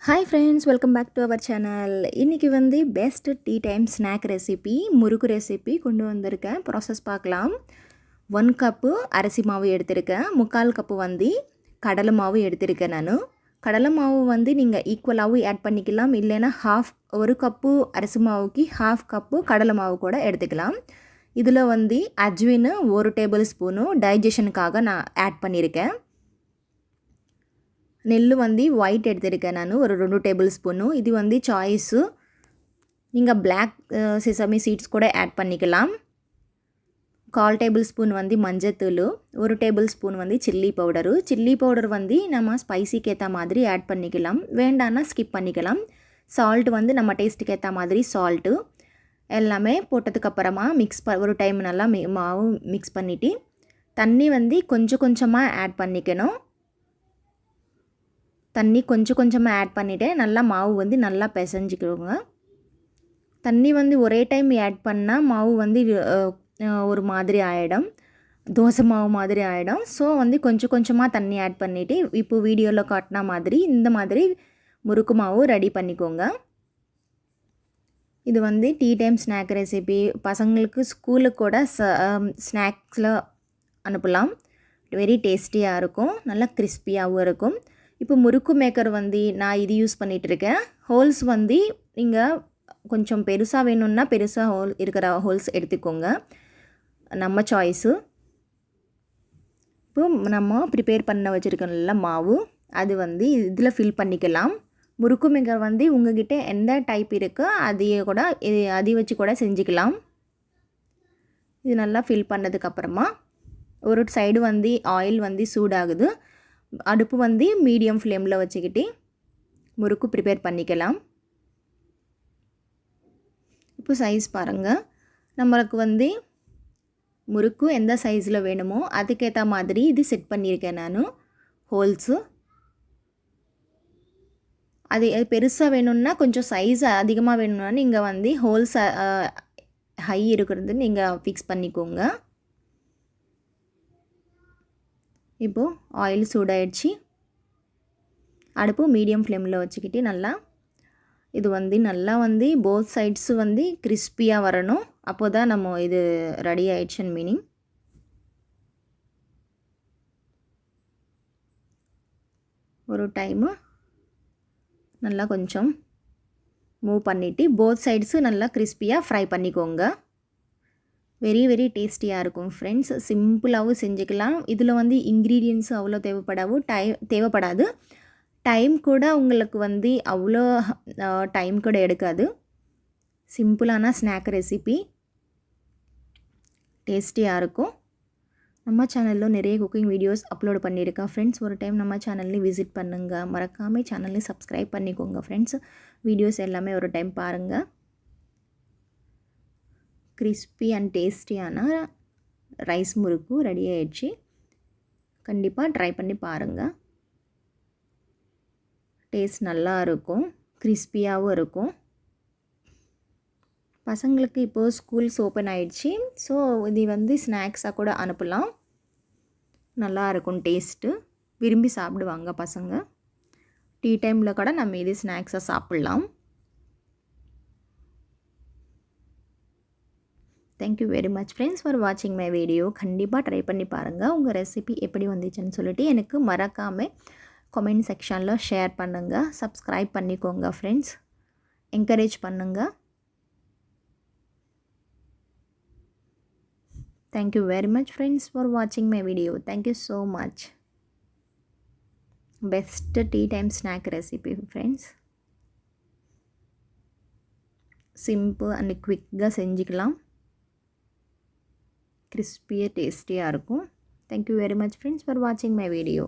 Hi friends, welcome back to our channel. இன்றைக்கி வந்து best tea time snack recipe murukku recipe கொண்டு வந்திருக்கேன். Process பார்க்கலாம். 1 கப்பு அரிசி மாவு எடுத்திருக்கேன். 3/4 கப்பு வந்து கடலை மாவு எடுத்திருக்கேன். நான் கடலை மாவு வந்து நீங்கள் ஈக்குவலாகவும் ஆட் பண்ணிக்கலாம், இல்லைன்னா ஒரு கப்பு அரிசி மாவுக்கு 1/2 கப்பு கடலை மாவு கூட எடுத்துக்கலாம். இதில் வந்து அஜ்வின் 1 டேபிள் ஸ்பூனு டைஜஷனுக்காக நான் ஆட் பண்ணியிருக்கேன். நெல் வந்து ஒயிட் எடுத்திருக்கேன் நான், ஒரு 2 டேபிள் ஸ்பூனு. இது வந்து சாய்ஸு, நீங்கள் பிளாக் செசமி சீட்ஸ் கூட ஆட் பண்ணிக்கலாம். 1/4 டேபிள் ஸ்பூன் வந்து மஞ்சத்தூள், 1 டேபிள் ஸ்பூன் வந்து சில்லி பவுடர் வந்து நம்ம ஸ்பைசிக்கு ஏற்ற மாதிரி ஆட் பண்ணிக்கலாம், வேண்டான்னா ஸ்கிப் பண்ணிக்கலாம். சால்ட் வந்து நம்ம டேஸ்ட்டுக்கு ஏற்ற மாதிரி சால்ட்டு எல்லாமே போட்டதுக்கப்புறமா ஒரு டைம் நல்லா மாவு மிக்ஸ் பண்ணிவிட்டு தண்ணி வந்து கொஞ்சமாக ஆட் பண்ணிக்கணும். தண்ணி கொஞ்சமாக ஆட் பண்ணிவிட்டு நல்லா மாவு வந்து நல்லா பிசைஞ்சிக்கோங்க. தண்ணி வந்து ஒரே டைம் ஆட் பண்ணால் மாவு வந்து ஒரு மாதிரி ஆகிடும், தோசை மாவு மாதிரி ஆகிடும். ஸோ வந்து கொஞ்சமாக தண்ணி ஆட் பண்ணிவிட்டு இப்போ வீடியோவில் காட்டின மாதிரி இந்த மாதிரி முறுக்கு மாவு ரெடி பண்ணிக்கோங்க. இது வந்து டீ டைம் ஸ்நாக் ரெசிபி, பசங்களுக்கு ஸ்கூலுக்கு கூட ஸ்நாக்ஸில் அனுப்பலாம். வெரி டேஸ்டியாக இருக்கும், நல்லா கிறிஸ்பியாகவும் இருக்கும். இப்போ முறுக்கு மேக்கர் வந்து நான் இது யூஸ் பண்ணிகிட்ருக்கேன். ஹோல்ஸ் வந்து நீங்கள் கொஞ்சம் பெருசாக வேணும்னா பெருசாக இருக்கிற ஹோல்ஸ் எடுத்துக்கோங்க, நம்ம சாய்ஸு. இப்போ நம்ம ப்ரிப்பேர் பண்ண வச்சுருக்கோம்ல மாவு, அது வந்து இதில் ஃபில் பண்ணிக்கலாம். முறுக்கு மேக்கர் வந்து உங்கள்கிட்ட எந்த டைப் இருக்கோ அதை வச்சு கூட செஞ்சுக்கலாம். இது நல்லா ஃபில் பண்ணதுக்கப்புறமா ஒரு சைடு வந்து ஆயில் வந்து சூடாகுது. அடுப்பு வந்து மீடியம் ஃப்ளேமில் வச்சுக்கிட்டு முறுக்கு ப்ரிப்பேர் பண்ணிக்கலாம். இப்போ சைஸ் பாருங்கள், நம்மளுக்கு வந்து முறுக்கு எந்த சைஸில் வேணுமோ அதுக்கேற்ற மாதிரி இது செட் பண்ணியிருக்கேன் நான். ஹோல்ஸு அது பெருசாக வேணும்னா, கொஞ்சம் சைஸ் அதிகமாக வேணும்னா நீங்கள் வந்து ஹோல்ஸ் ஹை இருக்கிறது நீங்கள் ஃபிக்ஸ் பண்ணிக்கோங்க. இப்போது ஆயில் சூடாயிடுச்சு. அடுப்பு மீடியம் ஃப்ளேமில் வச்சுக்கிட்டு இது வந்து நல்லா வந்து போத் சைட்ஸு வந்து கிறிஸ்பியாக வரணும். அப்போ தான் நம்ம இது ரெடி ஆயிடுச்சுன்னு மீனிங். ஒரு டைமு நல்லா கொஞ்சம் மூவ் பண்ணிவிட்டு போத் சைட்ஸு நல்லா கிறிஸ்பியாக ஃப்ரை பண்ணிக்கோங்க. வெரி டேஸ்டியாக இருக்கும் ஃப்ரெண்ட்ஸ். சிம்பிளாகவும் செஞ்சுக்கலாம். இதில் வந்து இன்க்ரீடியன்ட்ஸ் அவ்வளோ தேவைப்படாது. டைம் கூட உங்களுக்கு வந்து அவ்வளோ டைம் கூட எடுக்காது. சிம்பிளான ஸ்நாக் ரெசிபி, டேஸ்டியாக இருக்கும். நம்ம சேனலில் நிறைய குக்கிங் வீடியோஸ் அப்லோட் பண்ணியிருக்கேன் ஃப்ரெண்ட்ஸ். ஒரு டைம் நம்ம சேனல்லையும் விசிட் பண்ணுங்கள், மறக்காமல் சேனல்லையும் சப்ஸ்கிரைப் பண்ணிக்கோங்க ஃப்ரெண்ட்ஸ். வீடியோஸ் எல்லாமே ஒரு டைம் பாருங்கள். கிறிஸ்பி அண்ட் டேஸ்டியான ரைஸ் முறுக்கு ரெடி ஆயிடுச்சு. கண்டிப்பாக ட்ரை பண்ணி பாருங்கள். டேஸ்ட் நல்லா இருக்கும், கிறிஸ்பியாகவும் இருக்கும். பசங்களுக்கு இப்போது ஸ்கூல்ஸ் ஓப்பன் ஆகிடுச்சு. ஸோ இது வந்து ஸ்நாக்ஸாக கூட அனுப்பலாம். நல்லா இருக்கும், டேஸ்ட்டு விரும்பி சாப்பிடுவாங்க பசங்க. டீ டைமில் கூட நம்ம இது ஸ்நாக்ஸாக சாப்பிட்லாம். Thank you very much friends for வாட்சிங் மை வீடியோ. கண்டிப்பாக ட்ரை பண்ணி பாருங்கள். உங்கள் ரெசிபி எப்படி வந்துச்சுன்னு சொல்லிட்டு எனக்கு மறக்காமல் கமெண்ட் செக்ஷனில் ஷேர் பண்ணுங்கள். சப்ஸ்கிரைப் பண்ணிக்கோங்க ஃப்ரெண்ட்ஸ், என்கரேஜ் பண்ணுங்கள். Thank you very much friends for வாட்சிங் my video. Thank you so much. Best tea time snack recipe friends. Simple and குவிக்காக செஞ்சுக்கலாம். கிறிஸ்பியாக டேஸ்டியாக இருக்கும். தேங்க்யூ வெரி மச் ஃப்ரெண்ட்ஸ் ஃபார் வாட்சிங் மை வீடியோ.